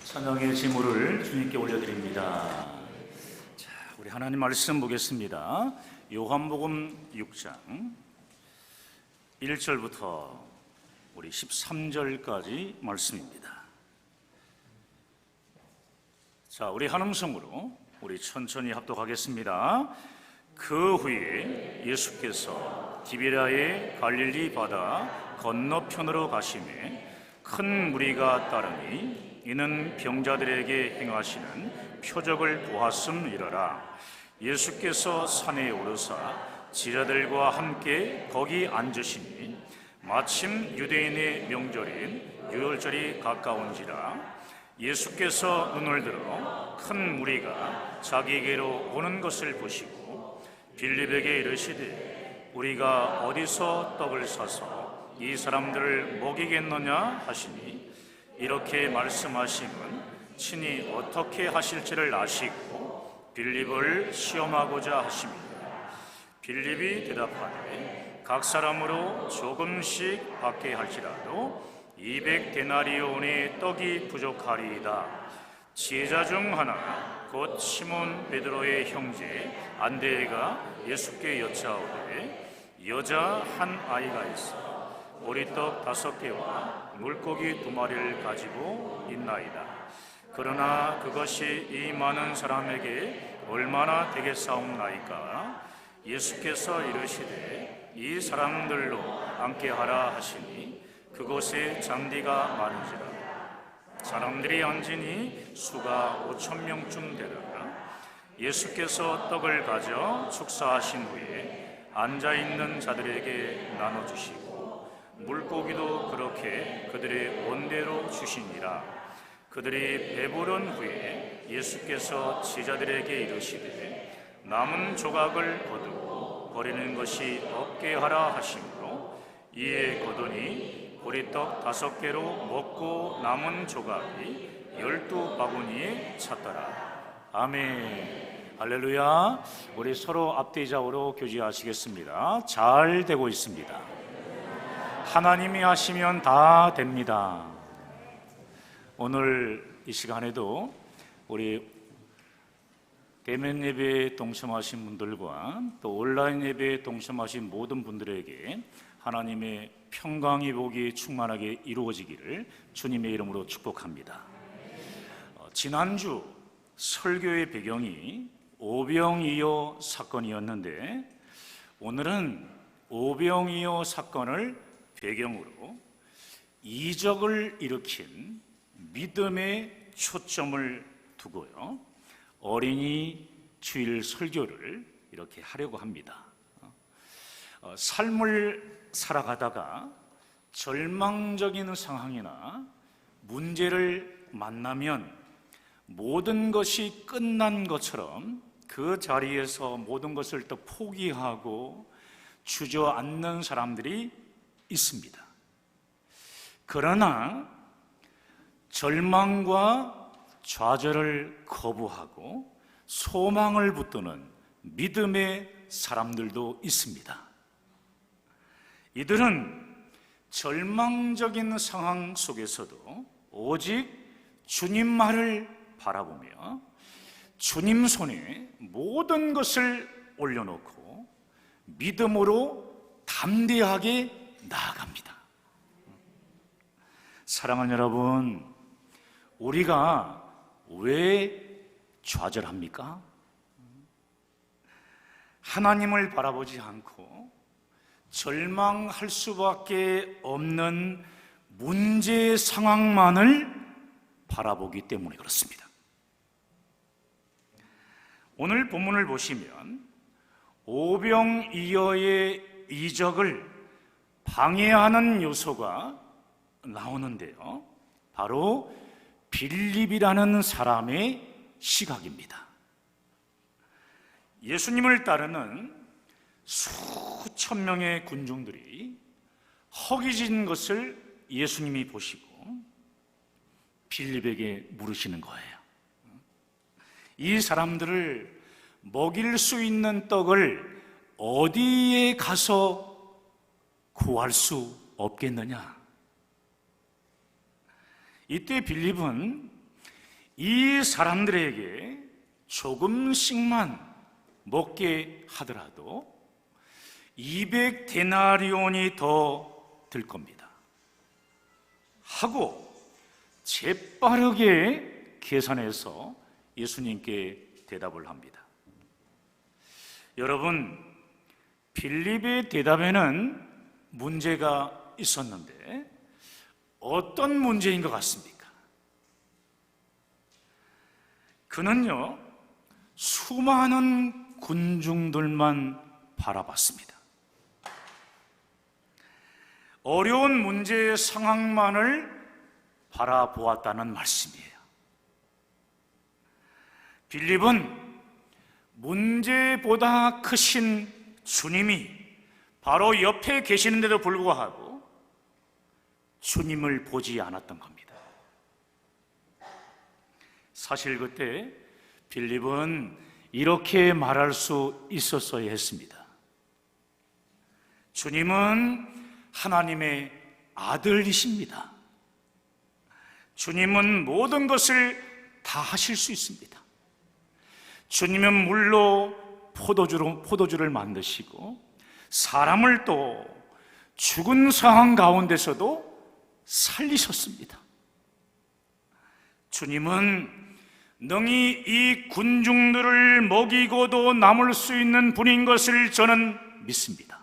찬양의 제물을 주님께 올려드립니다. 자, 우리 하나님 말씀 보겠습니다. 요한복음 6장 1절부터 우리 13절까지 말씀입니다. 자, 우리 한 음성으로 우리 천천히 합독하겠습니다. 그 후에 예수께서 디베랴의 갈릴리 바다 건너편으로 가시매 큰 무리가 따르니 이는 병자들에게 행하시는 표적을 보았음이러라. 예수께서 산에 오르사 제자들과 함께 거기 앉으시니 마침 유대인의 명절인 유월절이 가까운지라. 예수께서 눈을 들어 큰 무리가 자기에게로 오는 것을 보시고 빌립에게 이르시되 우리가 어디서 떡을 사서 이 사람들을 먹이겠느냐 하시니 이렇게 말씀하심은 친히 어떻게 하실지를 아시고 빌립을 시험하고자 하심이라. 빌립이 대답하되 각 사람으로 조금씩 받게 할지라도 200데나리온의 떡이 부족하리이다. 제자 중 하나 곧 시몬 베드로의 형제 안드레가 예수께 여짜오되 여자 한 아이가 있어 보리떡 5개와 물고기 2마리를 가지고 있나이다. 그러나 그것이 이 많은 사람에게 얼마나 되겠사옵나이까. 예수께서 이르시되 이 사람들로 함께하라 하시니 그곳에 잔디가 많은지라. 사람들이 앉으니 수가 5,000명쯤 되더라. 예수께서 떡을 가져 축사하신 후에 앉아있는 자들에게 나눠주시고 물고기도 그렇게 그들의 원대로 주시니라. 그들이 배부른 후에 예수께서 제자들에게 이르시되 남은 조각을 거두고 버리는 것이 없게 하라 하시므로 이에 거두니 보리떡 5개로 먹고 남은 조각이 12바구니에 찼더라. 아멘. 할렐루야. 우리 서로 앞뒤좌우로 교제하시겠습니다. 잘 되고 있습니다. 하나님이 하시면 다 됩니다. 오늘 이 시간에도 우리 대면 예배에 동참하신 분들과 또 온라인 예배에 동참하신 모든 분들에게 하나님의 평강의 복이 충만하게 이루어지기를 주님의 이름으로 축복합니다. 지난주 설교의 배경이 오병이어 사건이었는데 오늘은 오병이어 사건을 배경으로 이적을 일으킨 믿음의 초점을 두고요 어린이 주일 설교를 이렇게 하려고 합니다. 삶을 살아가다가 절망적인 상황이나 문제를 만나면 모든 것이 끝난 것처럼 그 자리에서 모든 것을 또 포기하고 주저앉는 사람들이 있습니다. 그러나 절망과 좌절을 거부하고 소망을 붙드는 믿음의 사람들도 있습니다. 이들은 절망적인 상황 속에서도 오직 주님만을 바라보며 주님 손에 모든 것을 올려놓고 믿음으로 담대하게 나아갑니다. 사랑하는 여러분, 우리가 왜 좌절합니까? 하나님을 바라보지 않고 절망할 수밖에 없는 문제 상황만을 바라보기 때문에 그렇습니다. 오늘 본문을 보시면 오병이어의 이적을 방해하는 요소가 나오는데요 바로 빌립이라는 사람의 시각입니다. 예수님을 따르는 수천 명의 군중들이 허기진 것을 예수님이 보시고 빌립에게 물으시는 거예요. 이 사람들을 먹일 수 있는 떡을 어디에 가서 구할 수 없겠느냐? 이때 빌립은 이 사람들에게 조금씩만 먹게 하더라도 200데나리온이 더 들 겁니다 하고 재빠르게 계산해서 예수님께 대답을 합니다. 여러분, 빌립의 대답에는 문제가 있었는데 어떤 문제인 것 같습니까? 그는요, 수많은 군중들만 바라봤습니다. 어려운 문제의 상황만을 바라보았다는 말씀이에요. 빌립은 문제보다 크신 주님이 바로 옆에 계시는데도 불구하고 주님을 보지 않았던 겁니다. 사실 그때 빌립은 이렇게 말할 수 있었어야 했습니다. 주님은 하나님의 아들이십니다. 주님은 모든 것을 다 하실 수 있습니다. 주님은 물로 포도주를 만드시고 사람을 또 죽은 상황 가운데서도 살리셨습니다. 주님은 능히 이 군중들을 먹이고도 남을 수 있는 분인 것을 저는 믿습니다.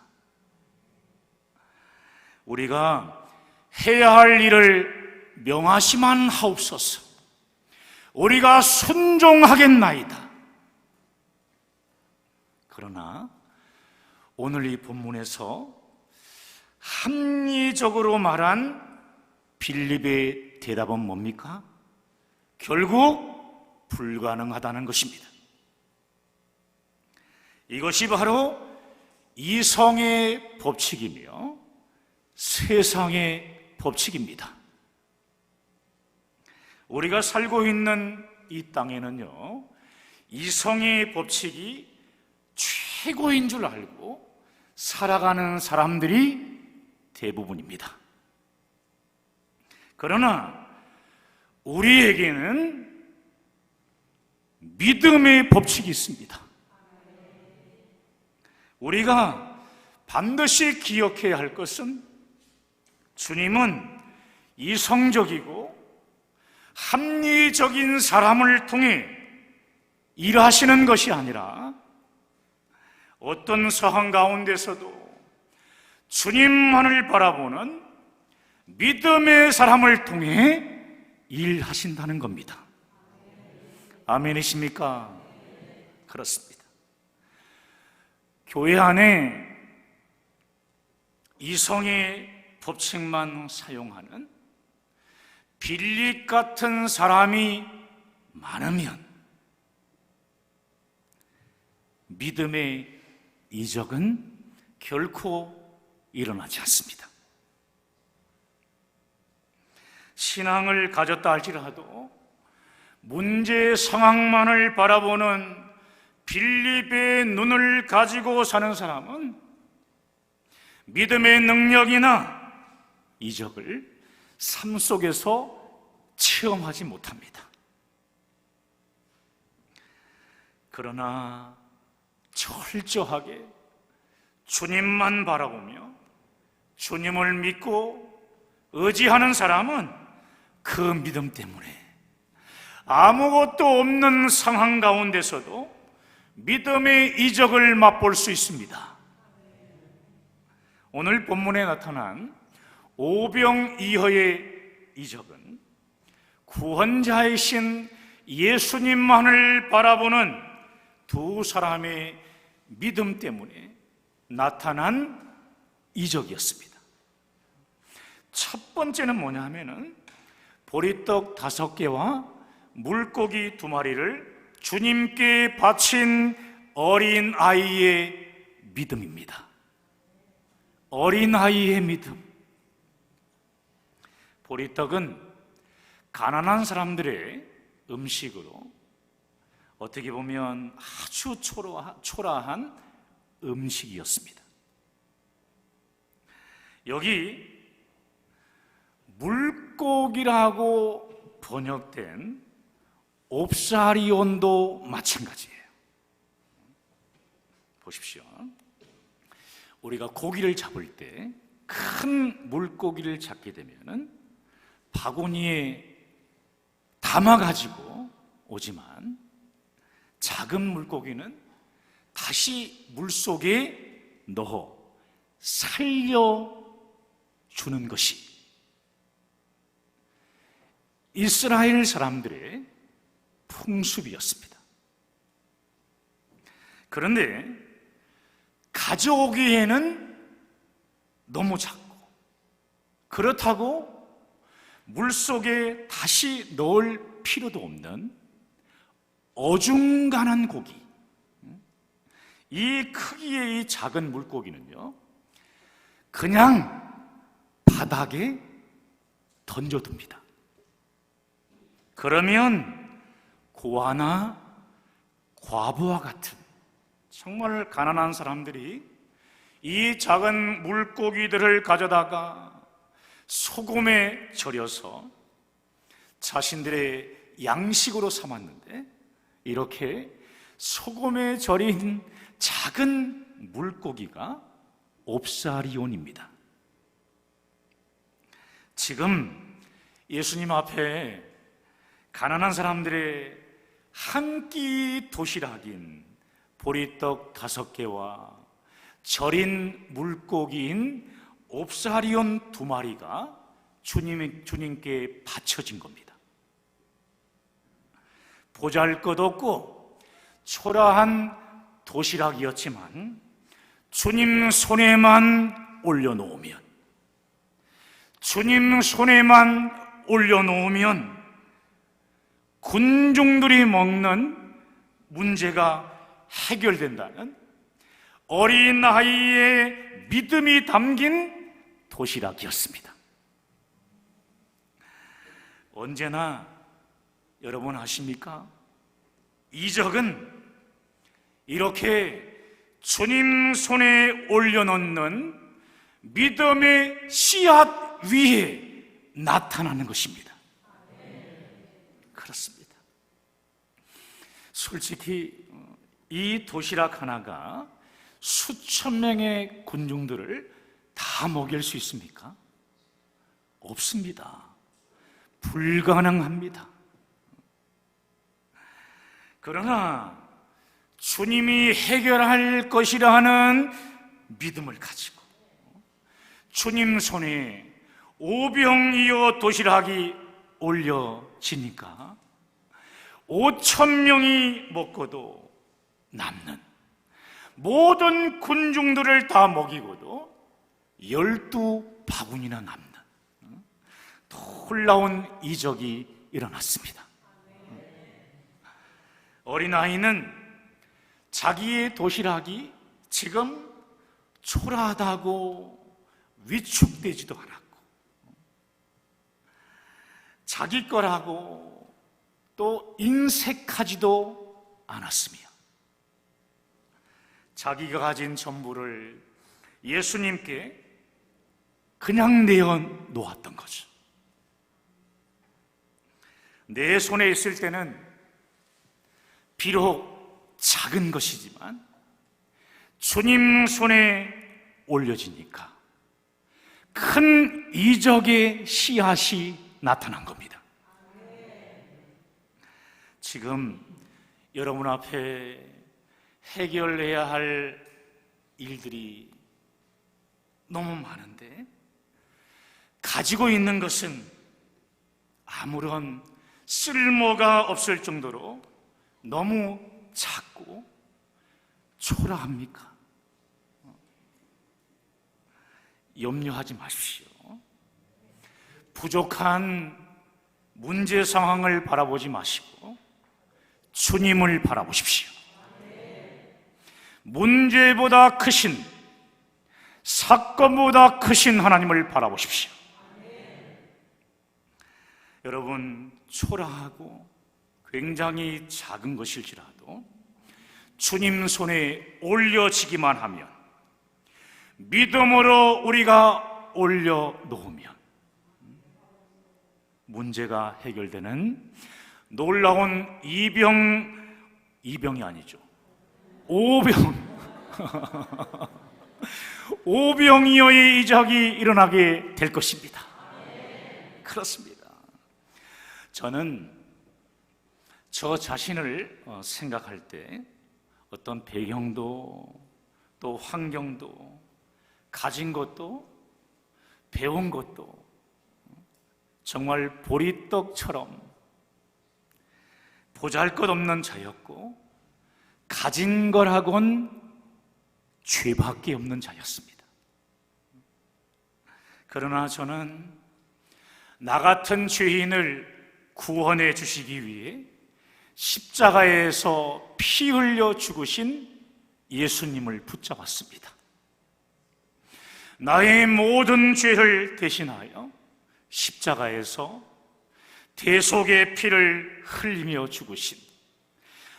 우리가 해야 할 일을 명하시만 하옵소서. 우리가 순종하겠나이다. 그러나 오늘 이 본문에서 합리적으로 말한 빌립의 대답은 뭡니까? 결국 불가능하다는 것입니다. 이것이 바로 이성의 법칙이며 세상의 법칙입니다. 우리가 살고 있는 이 땅에는요, 이성의 법칙이 최고인 줄 알고 살아가는 사람들이 대부분입니다. 그러나 우리에게는 믿음의 법칙이 있습니다. 우리가 반드시 기억해야 할 것은 주님은 이성적이고 합리적인 사람을 통해 일하시는 것이 아니라 어떤 상황 가운데서도 주님만을 바라보는 믿음의 사람을 통해 일하신다는 겁니다. 아멘이십니까? 그렇습니다. 교회 안에 이성의 법칙만 사용하는 빌립 같은 사람이 많으면 믿음의 이적은 결코 일어나지 않습니다. 신앙을 가졌다 할지라도 문제 상황만을 바라보는 빌립의 눈을 가지고 사는 사람은 믿음의 능력이나 이적을 삶 속에서 체험하지 못합니다. 그러나 철저하게 주님만 바라보며 주님을 믿고 의지하는 사람은 그 믿음 때문에 아무것도 없는 상황 가운데서도 믿음의 이적을 맛볼 수 있습니다. 오늘 본문에 나타난 오병이어의 이적은 구원자이신 예수님만을 바라보는 두 사람의 믿음 때문에 나타난 이적이었습니다. 첫 번째는 뭐냐 하면은 보리떡 5개와 물고기 2마리를 주님께 바친 어린 아이의 믿음입니다. 어린 아이의 믿음. 보리떡은 가난한 사람들의 음식으로 어떻게 보면 아주 초라한 음식이었습니다. 여기 물고기라고 번역된 옵사리온도 마찬가지예요. 보십시오. 우리가 고기를 잡을 때 큰 물고기를 잡게 되면은 바구니에 담아가지고 오지만 작은 물고기는 다시 물속에 넣어 살려주는 것이 이스라엘 사람들의 풍습이었습니다. 그런데 가져오기에는 너무 작고, 그렇다고 물속에 다시 넣을 필요도 없는 어중간한 고기, 이 크기의 이 작은 물고기는요, 그냥 바닥에 던져둡니다. 그러면 고아나 과부와 같은 정말 가난한 사람들이 이 작은 물고기들을 가져다가 소금에 절여서 자신들의 양식으로 삼았는데, 이렇게 소금에 절인 작은 물고기가 옵사리온입니다. 지금 예수님 앞에 가난한 사람들의 한 끼 도시락인 보리떡 5개와 절인 물고기인 옵사리온 2마리가 주님께 바쳐진 겁니다. 보잘것없고 초라한 도시락이었지만 주님 손에만 올려놓으면, 주님 손에만 올려놓으면 군중들이 먹는 문제가 해결된다는 어린 아이의 믿음이 담긴 도시락이었습니다. 언제나 여러분 아십니까? 이적은 이렇게 주님 손에 올려놓는 믿음의 씨앗 위에 나타나는 것입니다. 그렇습니다. 솔직히 이 도시락 하나가 수천 명의 군중들을 다 먹일 수 있습니까? 없습니다. 불가능합니다. 그러나 주님이 해결할 것이라는 믿음을 가지고 주님 손에 오병이어 도시락이 올려지니까 5,000명이 먹고도 남는, 모든 군중들을 다 먹이고도 12바구니나 남는 놀라운 이적이 일어났습니다. 어린아이는 자기의 도시락이 지금 초라하다고 위축되지도 않았고, 자기 거라고 또 인색하지도 않았으며, 자기가 가진 전부를 예수님께 그냥 내어놓았던 거죠. 내 손에 있을 때는 비록 작은 것이지만 주님 손에 올려지니까 큰 이적의 씨앗이 나타난 겁니다. 지금 여러분 앞에 해결해야 할 일들이 너무 많은데 가지고 있는 것은 아무런 쓸모가 없을 정도로 너무 작고 초라합니까? 염려하지 마십시오. 부족한 문제 상황을 바라보지 마시고 주님을 바라보십시오. 문제보다 크신, 사건보다 크신 하나님을 바라보십시오. 여러분, 초라하고 굉장히 작은 것일지라도 주님 손에 올려지기만 하면, 믿음으로 우리가 올려놓으면 문제가 해결되는 놀라운 이병이 아니죠, 오병이어의 이적이 일어나게 될 것입니다. 그렇습니다. 저는 저 자신을 생각할 때 어떤 배경도 또 환경도 가진 것도 배운 것도 정말 보리떡처럼 보잘것없는 자였고 가진 거라곤 죄밖에 없는 자였습니다. 그러나 저는 나 같은 죄인을 구원해 주시기 위해 십자가에서 피 흘려 죽으신 예수님을 붙잡았습니다. 나의 모든 죄를 대신하여 십자가에서 대속의 피를 흘리며 죽으신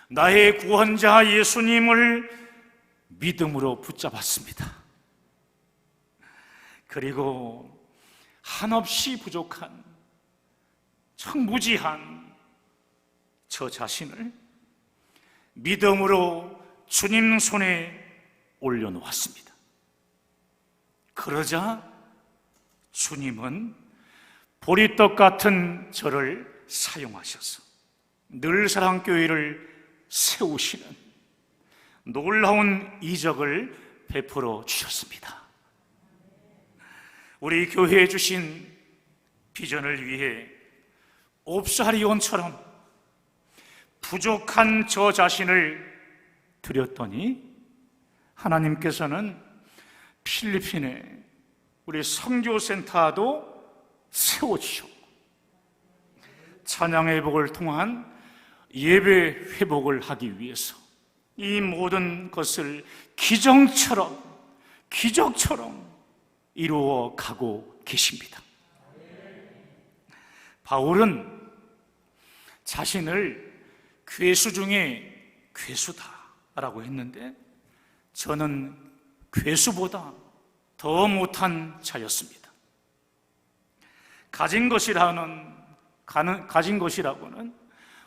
나의 구원자 예수님을 믿음으로 붙잡았습니다. 그리고 한없이 부족한 청무지한 저 자신을 믿음으로 주님 손에 올려놓았습니다. 그러자 주님은 보리떡 같은 저를 사용하셔서 늘사랑교회를 세우시는 놀라운 이적을 베풀어 주셨습니다. 우리 교회에 주신 비전을 위해 옵사리온처럼 부족한 저 자신을 드렸더니 하나님께서는 필리핀에 우리 선교센터도 세워주셨고 찬양의 회복을 통한 예배 회복을 하기 위해서 이 모든 것을 기적처럼 이루어 가고 계십니다. 바울은 자신을 괴수 중에 괴수다라고 했는데 저는 괴수보다 더 못한 자였습니다. 가진 것이라고는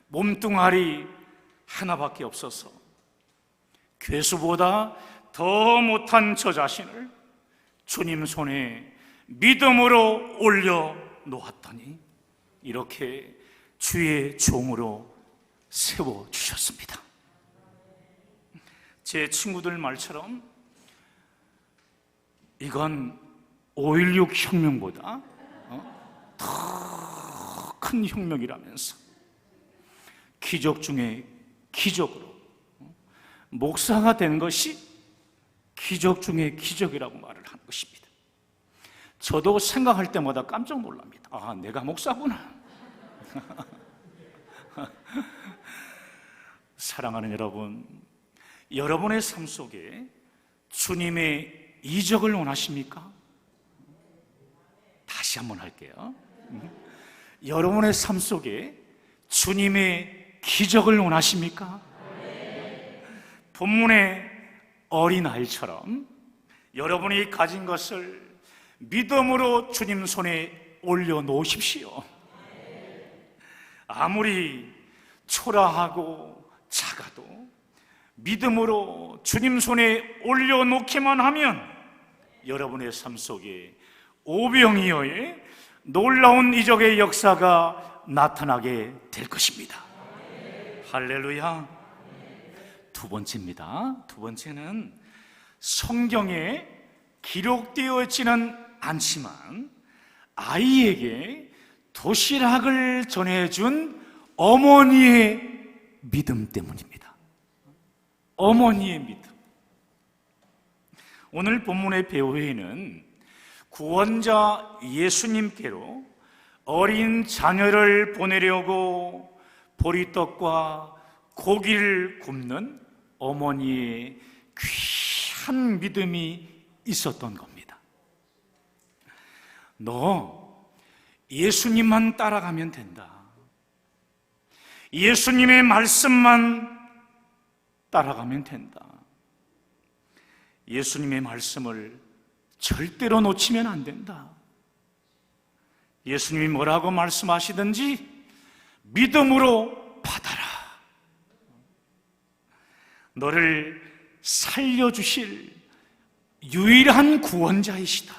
몸뚱아리 하나밖에 없어서 괴수보다 더 못한 저 자신을 주님 손에 믿음으로 올려놓았더니 이렇게 주의 종으로 세워주셨습니다. 제 친구들 말처럼 이건 5.16 혁명보다 더 큰 혁명이라면서 기적 중에 기적으로 목사가 된 것이 기적 중에 기적이라고 말을 한 것입니다. 저도 생각할 때마다 깜짝 놀랍니다. 아, 내가 목사구나. 사랑하는 여러분, 여러분의 삶 속에 주님의 이적을 원하십니까? 다시 한번 할게요. 여러분의 삶 속에 주님의 기적을 원하십니까? 본문의 어린아이처럼 여러분이 가진 것을 믿음으로 주님 손에 올려놓으십시오. 아무리 초라하고 작아도 믿음으로 주님 손에 올려놓기만 하면 여러분의 삶 속에 오병이어의 놀라운 이적의 역사가 나타나게 될 것입니다. 할렐루야. 두 번째입니다. 두 번째는 성경에 기록되어지는 않지만 아이에게 도시락을 전해준 어머니의 믿음 때문입니다. 어머니의 믿음. 오늘 본문의 배우에는 구원자 예수님께로 어린 자녀를 보내려고 보리떡과 고기를 굽는 어머니의 귀한 믿음이 있었던 겁니다. 너 예수님만 따라가면 된다. 예수님의 말씀만 따라가면 된다. 예수님의 말씀을 절대로 놓치면 안 된다. 예수님이 뭐라고 말씀하시든지 믿음으로 너를 살려주실 유일한 구원자이시다.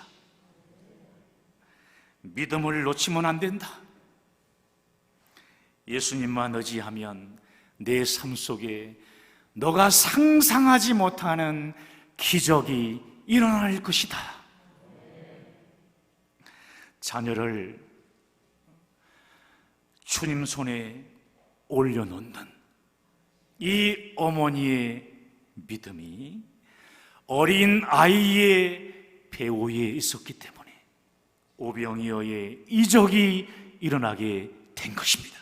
믿음을 놓치면 안 된다. 예수님만 의지하면 내 삶 속에 너가 상상하지 못하는 기적이 일어날 것이다. 자녀를 주님 손에 올려놓는 이 어머니의 믿음이 어린 아이의 배후에 있었기 때문에 오병이어의 이적이 일어나게 된 것입니다.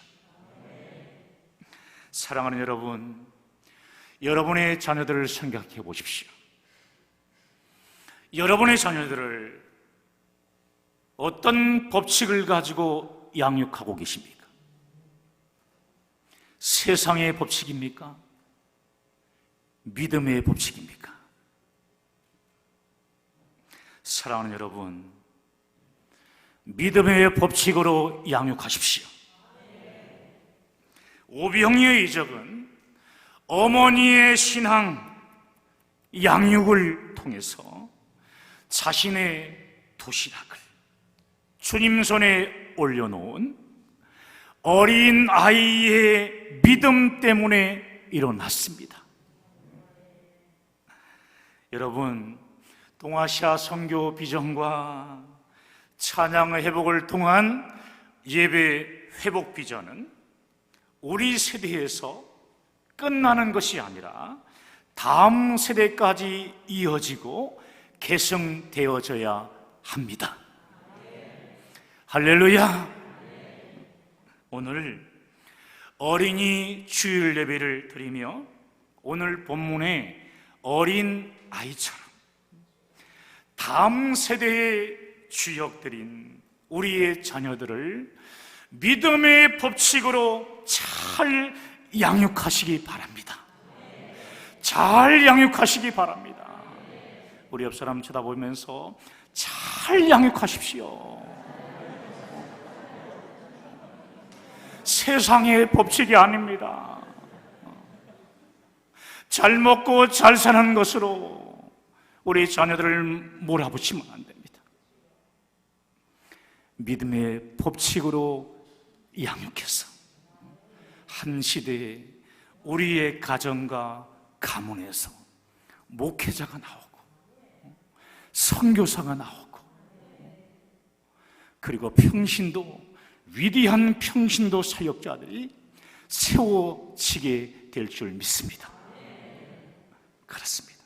사랑하는 여러분, 여러분의 자녀들을 생각해 보십시오. 여러분의 자녀들을 어떤 법칙을 가지고 양육하고 계십니까? 세상의 법칙입니까? 믿음의 법칙입니까? 사랑하는 여러분, 믿음의 법칙으로 양육하십시오. 오병이어의 이적은 어머니의 신앙, 양육을 통해서 자신의 도시락을 주님 손에 올려놓은 어린 아이의 믿음 때문에 일어났습니다. 여러분, 동아시아 선교 비전과 찬양의 회복을 통한 예배 회복 비전은 우리 세대에서 끝나는 것이 아니라 다음 세대까지 이어지고 계승되어져야 합니다. 할렐루야. 오늘 어린이 주일 예배를 드리며 오늘 본문의 어린 아이처럼 다음 세대의 주역들인 우리의 자녀들을 믿음의 법칙으로 잘 양육하시기 바랍니다. 잘 양육하시기 바랍니다. 우리 옆 사람 쳐다보면서 잘 양육하십시오. 세상의 법칙이 아닙니다. 잘 먹고 잘 사는 것으로 우리 자녀들을 몰아붙이면 안 됩니다. 믿음의 법칙으로 양육해서 한 시대에 우리의 가정과 가문에서 목회자가 나오고 선교사가 나오고 그리고 평신도, 위대한 평신도 사역자들이 세워지게 될 줄 믿습니다. 그렇습니다.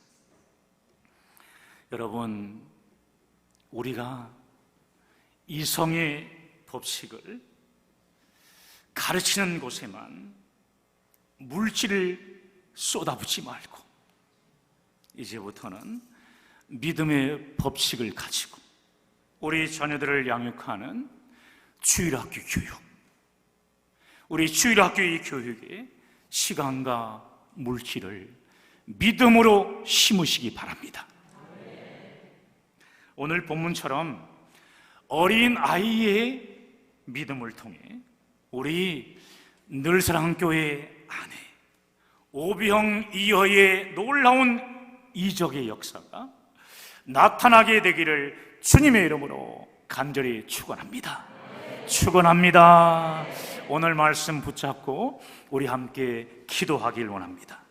여러분, 우리가 이성의 법칙을 가르치는 곳에만 물질을 쏟아붓지 말고 이제부터는 믿음의 법칙을 가지고 우리 자녀들을 양육하는 주일학교 교육, 우리 주일학교의 교육에 시간과 물질을 믿음으로 심으시기 바랍니다. 오늘 본문처럼 어린 아이의 믿음을 통해 우리 늘사랑교회 안에 오병이어의 놀라운 이적의 역사가 나타나게 되기를 주님의 이름으로 간절히 축원합니다. 축원합니다. 오늘 말씀 붙잡고 우리 함께 기도하길 원합니다.